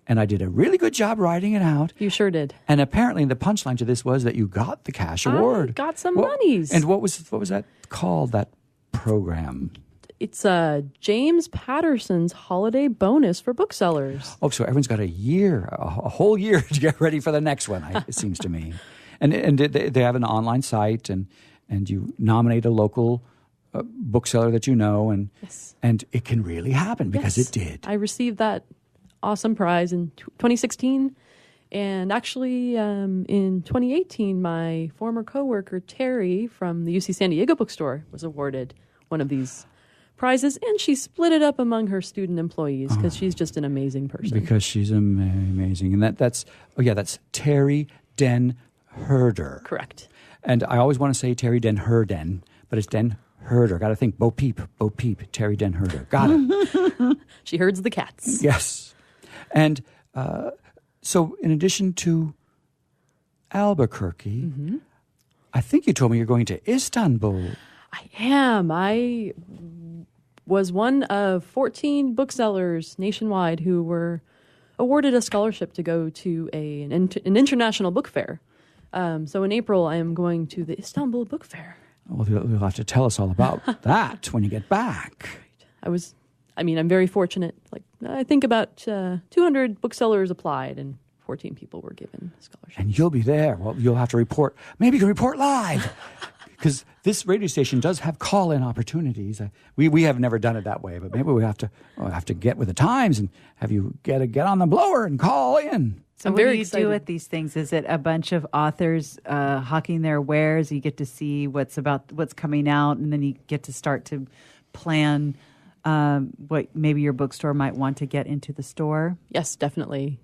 Speaker 1: and I did a really good job writing it out.
Speaker 3: You sure did.
Speaker 1: And apparently the punchline to this was that you got the cash award.
Speaker 3: I got some monies.
Speaker 1: And what was that called, that program?
Speaker 3: It's James Patterson's holiday bonus for booksellers.
Speaker 1: Oh, so everyone's got a whole year to get ready for the next one, it seems to me. And they have an online site, and you nominate a local bookseller that you know, and
Speaker 3: Yes.
Speaker 1: and it can really happen, because
Speaker 3: Yes.
Speaker 1: it did.
Speaker 3: I received that awesome prize in 2016. And actually, in 2018, my former coworker, Terry, from the UC San Diego bookstore, was awarded one of these prizes, and she split it up among her student employees, because she's just an amazing person.
Speaker 1: Because she's amazing. And that's Terry Den Herder.
Speaker 3: Correct.
Speaker 1: And I always want to say Terry Den Herden, but it's Den Herder. Got to think Bo Peep, Terry Den Herder. Got it.
Speaker 3: She herds the cats.
Speaker 1: Yes. And so in addition to Albuquerque, I think you told me you're going to Istanbul.
Speaker 3: I am. I was one of 14 booksellers nationwide who were awarded a scholarship to go to an international book fair. So in April, I am going to the Istanbul Book Fair.
Speaker 1: Well, you'll have to tell us all about that when you get back.
Speaker 3: I'm very fortunate. I think about 200 booksellers applied, and 14 people were given scholarships.
Speaker 1: And you'll be there. Well, you'll have to report. Maybe you can report live. Because this radio station does have call-in opportunities. We have never done it that way, but maybe we have to get with the times and have you get on the blower and call in.
Speaker 2: So
Speaker 3: I'm
Speaker 2: what
Speaker 3: very
Speaker 2: do you
Speaker 3: excited.
Speaker 2: do with these things? Is it a bunch of authors hawking their wares? You get to see what's coming out, and then you get to start to plan what maybe your bookstore might want to get into the store?
Speaker 3: Yes, definitely.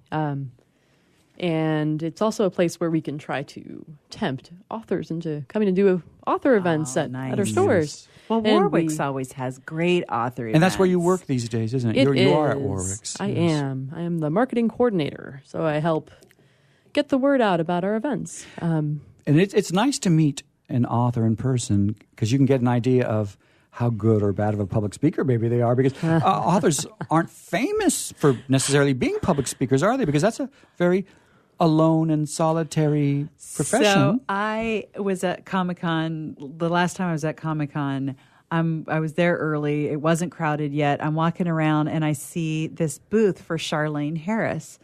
Speaker 3: And it's also a place where we can try to tempt authors into coming to do author events at our
Speaker 2: nice.
Speaker 3: stores.
Speaker 2: Well,
Speaker 3: And
Speaker 2: Warwick's always has great author events.
Speaker 1: And that's where you work these days, isn't it? You are at Warwick's.
Speaker 3: I
Speaker 1: Yes.
Speaker 3: am. I am the marketing coordinator, so I help get the word out about our events.
Speaker 1: And it's nice to meet an author in person, because you can get an idea of how good or bad of a public speaker maybe they are, because authors aren't famous for necessarily being public speakers, are they? Because that's a very alone and solitary profession.
Speaker 2: So I was at Comic-Con. The last time I was at Comic-Con, I was there early. It wasn't crowded yet. I'm walking around and I see this booth for Charlene Harris.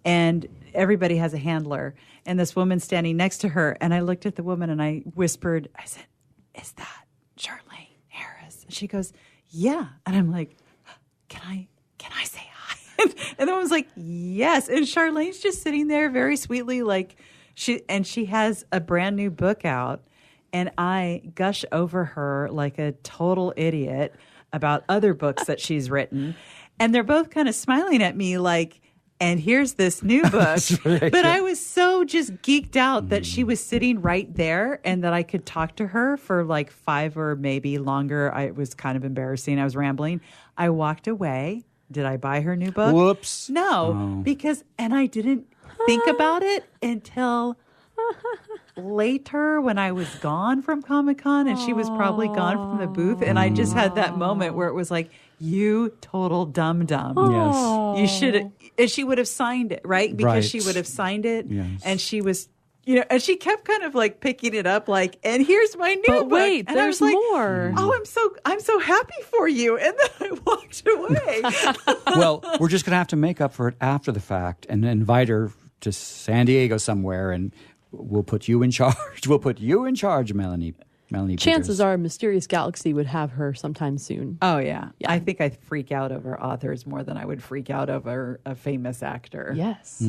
Speaker 2: And everybody has a handler. And this woman standing next to her. And I looked at the woman and I whispered, I said, "Is that Charlene Harris?" And she goes, "Yeah." And I'm like, Can I say hi? And the woman's like, "Yes." And Charlene's just sitting there very sweetly, she has a brand new book out, and I gush over her like a total idiot about other books that she's written. And they're both kind of smiling at me like, and here's this new book. But I was so just geeked out that she was sitting right there and that I could talk to her for like 5 or maybe longer. It was kind of embarrassing. I was rambling. I walked away. Did I buy her new book?
Speaker 1: Whoops.
Speaker 2: No, because I didn't think about it until later when I was gone from Comic-Con, and she was probably gone from the booth, and I just had that moment where it was like, you total dum-dum.
Speaker 1: Yes.
Speaker 2: You should, and she would have signed it, right? Because
Speaker 1: Right.
Speaker 2: she would have signed it,
Speaker 1: Yes.
Speaker 2: and she was, and she kept kind of like picking it up, like, and here's my new
Speaker 3: But
Speaker 2: book.
Speaker 3: wait,
Speaker 2: and I
Speaker 3: there's
Speaker 2: was like,
Speaker 3: more.
Speaker 2: Oh, I'm so happy for you, and then I walked away.
Speaker 1: Well, we're just going to have to make up for it after the fact and invite her to San Diego somewhere, and we'll put you in charge. We'll put you in charge, Melanie
Speaker 3: Chances
Speaker 1: Peters.
Speaker 3: are Mysterious Galaxy would have her sometime soon.
Speaker 2: Oh, yeah. I think I freak out over authors more than I would freak out over a famous actor.
Speaker 3: Yes.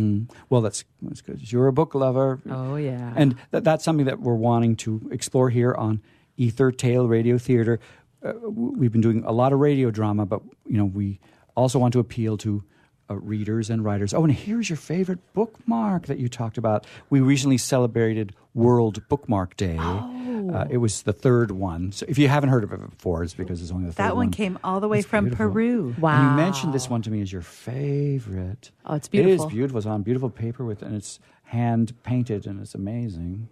Speaker 1: Well, that's good. You're a book lover.
Speaker 2: Oh, yeah.
Speaker 1: And that's something that we're wanting to explore here on Ether Tale Radio Theater. We've been doing a lot of radio drama, but we also want to appeal to readers and writers. Oh, and here's your favorite bookmark that you talked about. We recently celebrated World Bookmark Day. It was the third one. So if you haven't heard of it before, it's because it's only the third one.
Speaker 2: That one came all the way from
Speaker 1: beautiful.
Speaker 2: Peru.
Speaker 3: Wow.
Speaker 1: And you mentioned this one to me as your favorite.
Speaker 3: Oh, it's beautiful.
Speaker 1: It is beautiful. It's on beautiful paper and it's hand painted and it's amazing.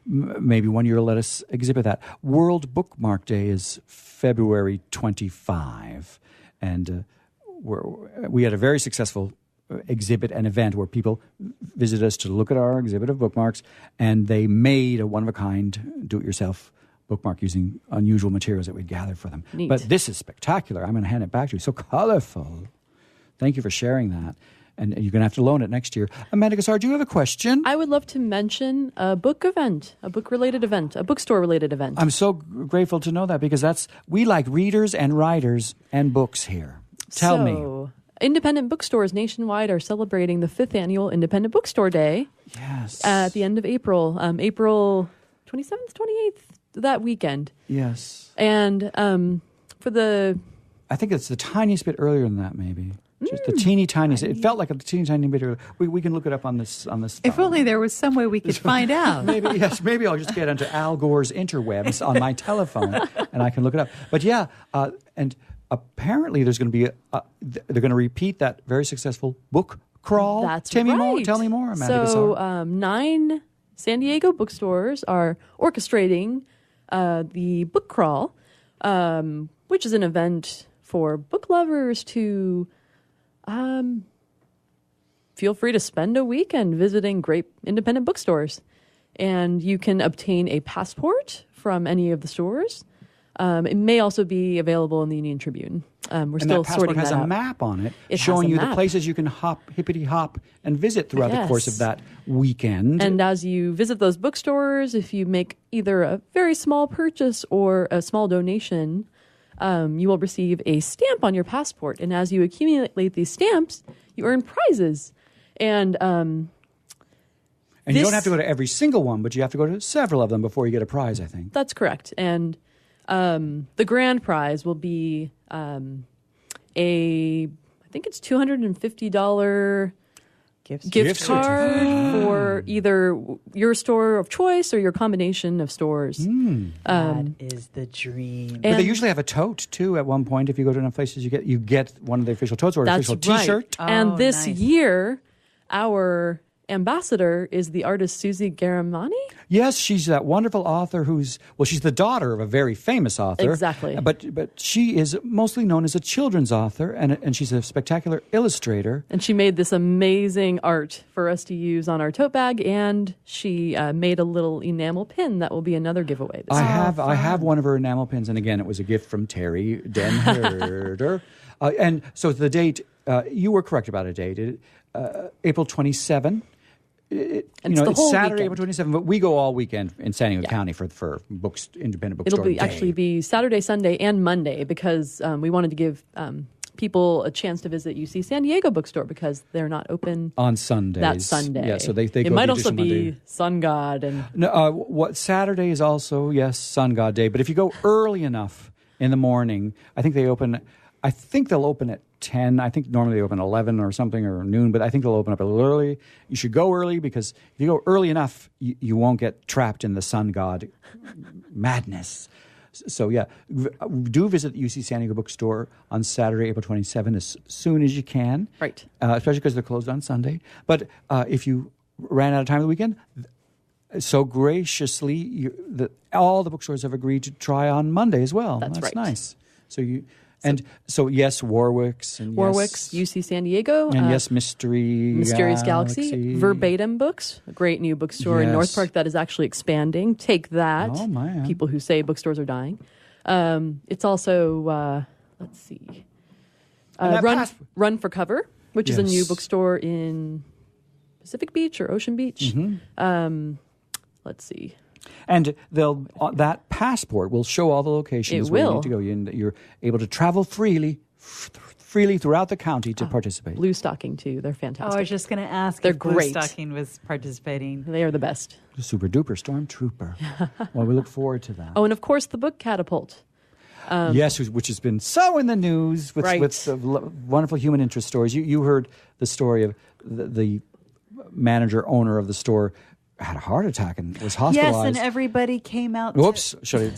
Speaker 1: Maybe one year let us exhibit that. World Bookmark Day is February 25, and we had a very successful exhibit and event where people visited us to look at our exhibit of bookmarks, and they made a one-of-a-kind do-it-yourself bookmark using unusual materials that we'd gathered for them.
Speaker 3: Neat.
Speaker 1: But this is spectacular. I'm going to hand it back to you. So colorful. Thank you for sharing that. And you're going to have to loan it next year. Amanda Qassar, do you have a question?
Speaker 3: I would love to mention a book event, a book-related event, a bookstore-related event.
Speaker 1: I'm so grateful to know that because we like readers and writers and books here. Tell me.
Speaker 3: Independent bookstores nationwide are celebrating the 5th annual Independent Bookstore Day.
Speaker 1: Yes.
Speaker 3: At the end of April, April 27th, 28th, that weekend.
Speaker 1: Yes.
Speaker 3: And
Speaker 1: I think it's the tiniest bit earlier than that, maybe. Just the teeny tiniest. It felt like a teeny tiny bit earlier. We can look it up on this.
Speaker 2: If only there was some way we could find out.
Speaker 1: Maybe I'll just get onto Al Gore's interwebs on my telephone and I can look it up. But yeah, and apparently there's going to be they're going to repeat that very successful book crawl.
Speaker 3: That's
Speaker 1: Tell
Speaker 3: right.
Speaker 1: me more, Amanda
Speaker 3: So
Speaker 1: Qassar.
Speaker 3: 9 San Diego bookstores are orchestrating the book crawl, which is an event for book lovers to feel free to spend a weekend visiting great independent bookstores. And you can obtain a passport from any of the stores. It may also be available in the Union Tribune. We're still
Speaker 1: that
Speaker 3: sorting
Speaker 1: passport has
Speaker 3: that
Speaker 1: a
Speaker 3: out.
Speaker 1: map on it,
Speaker 3: It
Speaker 1: showing
Speaker 3: has a
Speaker 1: you the
Speaker 3: map.
Speaker 1: places you can hippity hop and visit throughout the course of
Speaker 3: Yes.
Speaker 1: that weekend.
Speaker 3: And as you visit those bookstores, if you make either a very small purchase or a small donation, you will receive a stamp on your passport. And as you accumulate these stamps, you earn prizes. And
Speaker 1: And you don't have to go to every single one, but you have to go to several of them before you get a prize, I think.
Speaker 3: that's correct. And the grand prize will be I think it's $250 gift
Speaker 1: Gift
Speaker 3: card for either your store of choice or your combination of stores.
Speaker 2: That is the dream.
Speaker 1: But they
Speaker 3: And-
Speaker 1: usually have a tote, too, at one point. If you go to enough places, you get one of the official totes or an
Speaker 3: That's
Speaker 1: official
Speaker 3: right.
Speaker 1: T-shirt.
Speaker 3: And
Speaker 2: Oh,
Speaker 3: this
Speaker 2: nice.
Speaker 3: year, our ambassador is the artist Susie Garamani.
Speaker 1: Yes, she's that wonderful author she's the daughter of a very famous author.
Speaker 3: Exactly.
Speaker 1: But she is mostly known as a children's author, and she's a spectacular illustrator.
Speaker 3: And she made this amazing art for us to use on our tote bag, and she made a little enamel pin that will be another giveaway this year.
Speaker 1: I have one of her enamel pins, and again, it was a gift from Terry Denherder. And so the date, you were correct about a date, April 27.
Speaker 3: It's
Speaker 1: it's
Speaker 3: the whole
Speaker 1: Saturday,
Speaker 3: weekend.
Speaker 1: April 27, but we go all weekend in San Diego County for books, independent bookstore
Speaker 3: It'll be
Speaker 1: day.
Speaker 3: actually be Saturday, Sunday, and Monday because we wanted to give people a chance to visit UC San Diego bookstore because they're not open
Speaker 1: on Sundays.
Speaker 3: that Sunday.
Speaker 1: Yeah, so they
Speaker 3: it
Speaker 1: go
Speaker 3: might
Speaker 1: the
Speaker 3: also
Speaker 1: additional
Speaker 3: be
Speaker 1: Monday.
Speaker 3: Sun God and
Speaker 1: No, what Saturday is also Sun God Day. But if you go early enough in the morning, I think they'll open at 10. I think normally they open 11 or something or noon, but I think they'll open up a little early. You should go early because if you go early enough, you won't get trapped in the sun god madness. So yeah, do visit the UC San Diego bookstore on Saturday, April 27 as soon as you can.
Speaker 3: Right.
Speaker 1: Especially because they're closed on Sunday. But if you ran out of time of the weekend. So graciously, all the bookstores have agreed to try on Monday as well.
Speaker 3: That's right.
Speaker 1: Nice. So yes, Warwick's and
Speaker 3: Warwick's, UC San Diego,
Speaker 1: and yes, Mysterious
Speaker 3: Galaxy, Verbatim Books, a great new bookstore in North Park that is actually expanding. Take that, people who say bookstores are dying. It's also let's see, Run for Cover, which is a new bookstore in Pacific Beach or Ocean Beach. Let's see.
Speaker 1: And that passport will show all the locations where you need to go. You're able to travel freely throughout the county to participate.
Speaker 3: Blue Stocking, too. They're fantastic.
Speaker 2: Oh, I was just going to ask
Speaker 3: They're
Speaker 2: if Blue
Speaker 3: great.
Speaker 2: Stocking was participating.
Speaker 3: They are the best.
Speaker 1: The super duper stormtrooper. Well, we look forward to that.
Speaker 3: Oh, and of course, the Book Catapult.
Speaker 1: Yes, which has been so in the news with wonderful human interest stories. You heard the story of the manager, owner of the store had a heart attack and was hospitalized.
Speaker 2: Yes, and everybody came out.
Speaker 1: Sorry.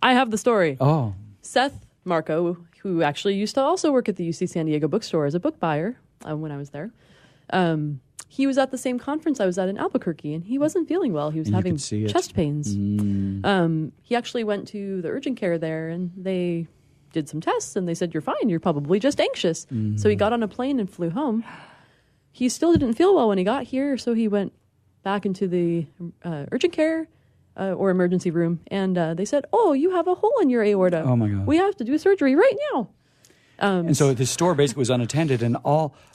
Speaker 3: I have the story.
Speaker 1: Oh.
Speaker 3: Seth Marco, who actually used to also work at the UC San Diego bookstore as a book buyer when I was there, he was at the same conference I was at in Albuquerque, and he wasn't feeling well. He was having chest pains. He actually went to the urgent care there, and they did some tests, and they said, "You're fine. You're probably just anxious." So he got on a plane and flew home. He still didn't feel well when he got here, so he went back into the urgent care or emergency room, and they said, "Oh, you have a hole in your aorta.
Speaker 1: Oh my God.
Speaker 3: We have to do surgery right now."
Speaker 1: And so the store basically was unattended, and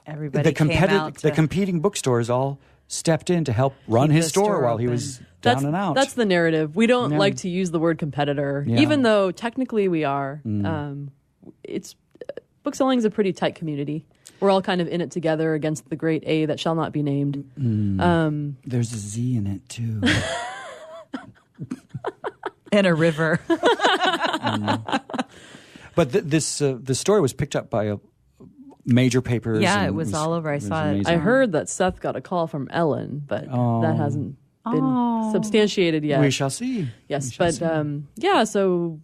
Speaker 2: everybody came out
Speaker 1: the competing bookstores all stepped in to help run his store while he was down and out.
Speaker 3: That's the narrative. We don't like to use the word competitor, even though technically we are. It's bookselling is a pretty tight community. We're all kind of in it together against the great A that shall not be named.
Speaker 1: There's a Z in it, too.
Speaker 2: In a river.
Speaker 1: But the story was picked up by major papers.
Speaker 2: Yeah, it was all over. I saw it.
Speaker 3: I heard that Seth got a call from Ellen, but that hasn't been substantiated yet.
Speaker 1: We shall see.
Speaker 3: Yes, so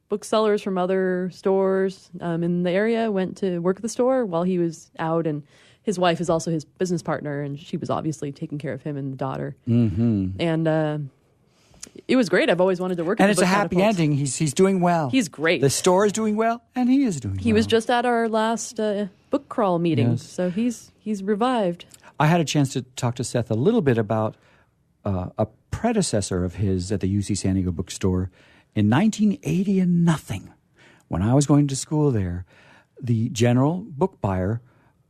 Speaker 3: booksellers from other stores in the area went to work at the store while he was out, and his wife is also his business partner, and she was obviously taking care of him and the daughter. And it was great. I've always wanted to work at the Book Catapult.
Speaker 1: And it's a happy ending. He's doing well.
Speaker 3: He's great.
Speaker 1: The store is doing well, and he is doing well.
Speaker 3: He was just at our last book crawl meeting, so he's revived.
Speaker 1: I had a chance to talk to Seth a little bit about a predecessor of his at the UC San Diego bookstore. In 1980 and nothing, when I was going to school there, the general book buyer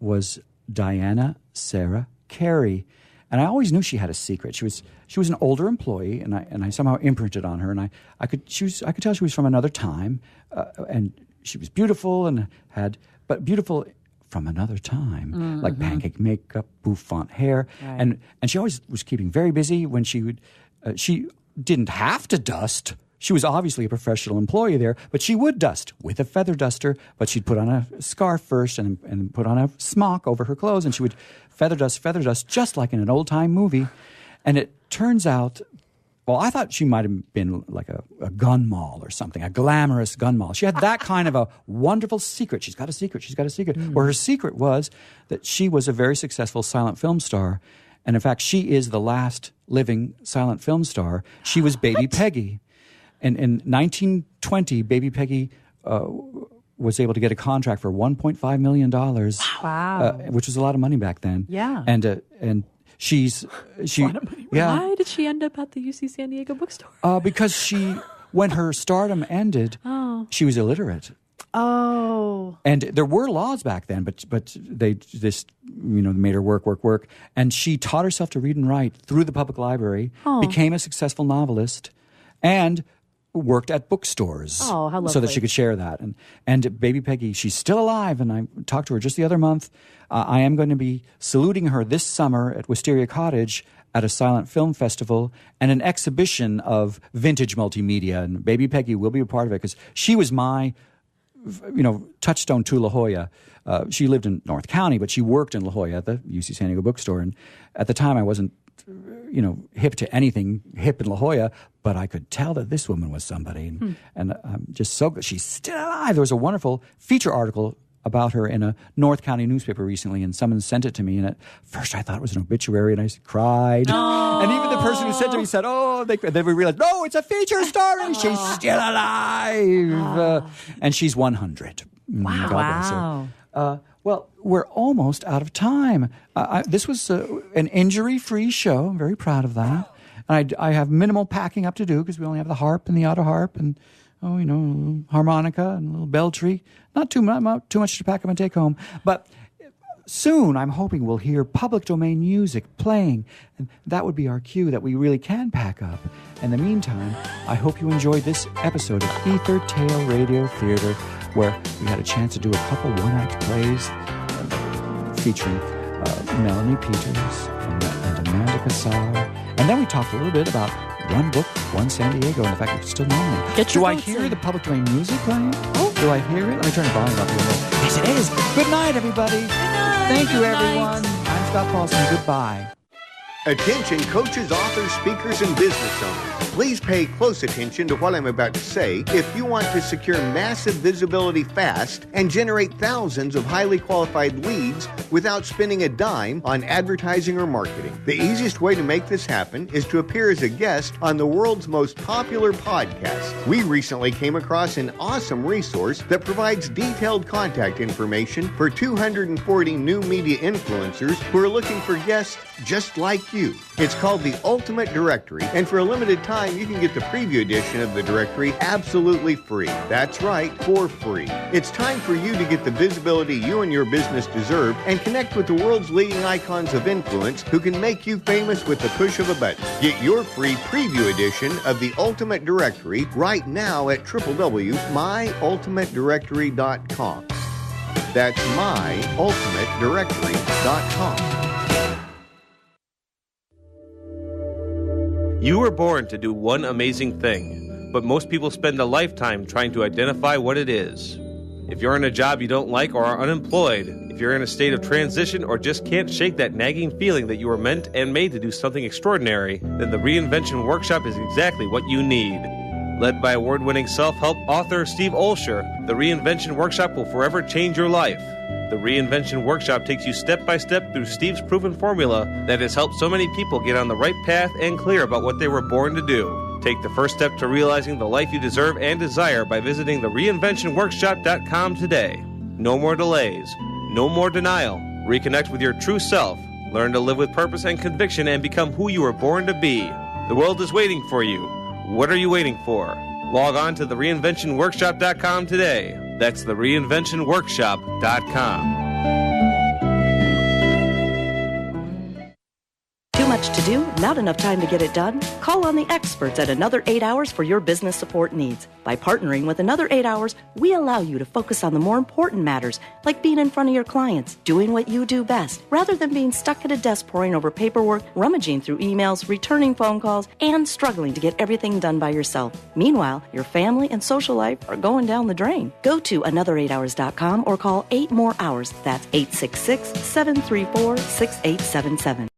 Speaker 1: was Diana Sarah Carey. And I always knew she had a secret. She was an older employee, and I somehow imprinted on her. And I could tell she was from another time, and she was beautiful but beautiful from another time, like pancake makeup, bouffant hair, and she always was keeping very busy. When she didn't have to dust. She was obviously a professional employee there, but she would dust with a feather duster, but she'd put on a scarf first and put on a smock over her clothes, and she would feather dust just like in an old-time movie. And it turns out, well, I thought she might have been like a gun moll or something, a glamorous gun moll. She had that kind of a wonderful secret. She's got a secret. Where her secret was that she was a very successful silent film star, and in fact, she is the last living silent film star. She was Baby Peggy. And in 1920, Baby Peggy was able to get a contract for $1.5 million.
Speaker 2: Wow.
Speaker 1: Which was a lot of money back then.
Speaker 2: Yeah.
Speaker 1: And she
Speaker 3: Why did she end up at the UC San Diego bookstore?
Speaker 1: Because when her stardom ended, she was illiterate.
Speaker 2: Oh.
Speaker 1: And there were laws back then, but they just made her work, and she taught herself to read and write through the public library, became a successful novelist, and worked at bookstores.
Speaker 3: Oh, how lovely.
Speaker 1: So that she could share that. And Baby Peggy, she's still alive, and I talked to her just the other month. I am going to be saluting her this summer at Wisteria Cottage at a silent film festival and an exhibition of vintage multimedia. And Baby Peggy will be a part of it because she was my touchstone to La Jolla. She lived in North County, but she worked in La Jolla at the UC San Diego bookstore. And at the time, I wasn't hip to anything hip in La Jolla, but I could tell that this woman was somebody. And I'm just so good. She's still alive. There was a wonderful feature article about her in a North County newspaper recently, and someone sent it to me. And at first, I thought it was an obituary, and I cried.
Speaker 2: Oh.
Speaker 1: And even the person who sent it to me said, "Oh," then we realized, no, it's a feature story. She's still alive, and she's 100.
Speaker 2: Wow!
Speaker 1: God bless her. Well, we're almost out of time. This was an injury-free show. I'm very proud of that. And I have minimal packing up to do because we only have the harp and the autoharp and, harmonica and a little bell tree. Not too much to pack up and take home. But soon, I'm hoping we'll hear public domain music playing. And that would be our cue that we really can pack up. In the meantime, I hope you enjoyed this episode of Ether Tale Radio Theater, where we had a chance to do a couple one-act plays featuring Melanie Peters and Amanda Qassar. And then we talked a little bit about One Book, One San Diego, and the fact that it's still known. Do I hear the public domain music playing? Oh. Do I hear it? Let me turn the volume up here. Yes, it is. Good night, everybody. Good night. Thank you, everyone. I'm Scott Paulson. Goodbye.
Speaker 4: Attention coaches, authors, speakers, and business owners. Please pay close attention to what I'm about to say if you want to secure massive visibility fast and generate thousands of highly qualified leads without spending a dime on advertising or marketing. The easiest way to make this happen is to appear as a guest on the world's most popular podcast. We recently came across an awesome resource that provides detailed contact information for 240 new media influencers who are looking for guests just like you. It's called the Ultimate Directory, and for a limited time, you can get the preview edition of the directory absolutely free. That's right, for free. It's time for you to get the visibility you and your business deserve and connect with the world's leading icons of influence who can make you famous with the push of a button. Get your free preview edition of the Ultimate Directory right now at www.myultimatedirectory.com. That's myultimatedirectory.com.
Speaker 5: You were born to do one amazing thing, but most people spend a lifetime trying to identify what it is. If you're in a job you don't like or are unemployed, if you're in a state of transition or just can't shake that nagging feeling that you were meant and made to do something extraordinary, then the Reinvention Workshop is exactly what you need. Led by award-winning self-help author Steve Olsher, the Reinvention Workshop will forever change your life. The Reinvention Workshop takes you step by step through Steve's proven formula that has helped so many people get on the right path and clear about what they were born to do. Take the first step to realizing the life you deserve and desire by visiting thereinventionworkshop.com today. No more delays. No more denial. Reconnect with your true self. Learn to live with purpose and conviction and become who you were born to be. The world is waiting for you. What are you waiting for? Log on to thereinventionworkshop.com today. That's thereinventionworkshop.com.
Speaker 6: Too much to do? Not enough time to get it done? Call on the experts at Another 8 Hours for your business support needs. By partnering with Another 8 Hours, we allow you to focus on the more important matters, like being in front of your clients, doing what you do best, rather than being stuck at a desk poring over paperwork, rummaging through emails, returning phone calls, and struggling to get everything done by yourself. Meanwhile, your family and social life are going down the drain. Go to another8hours.com or call 8 more hours. That's 866-734-6877.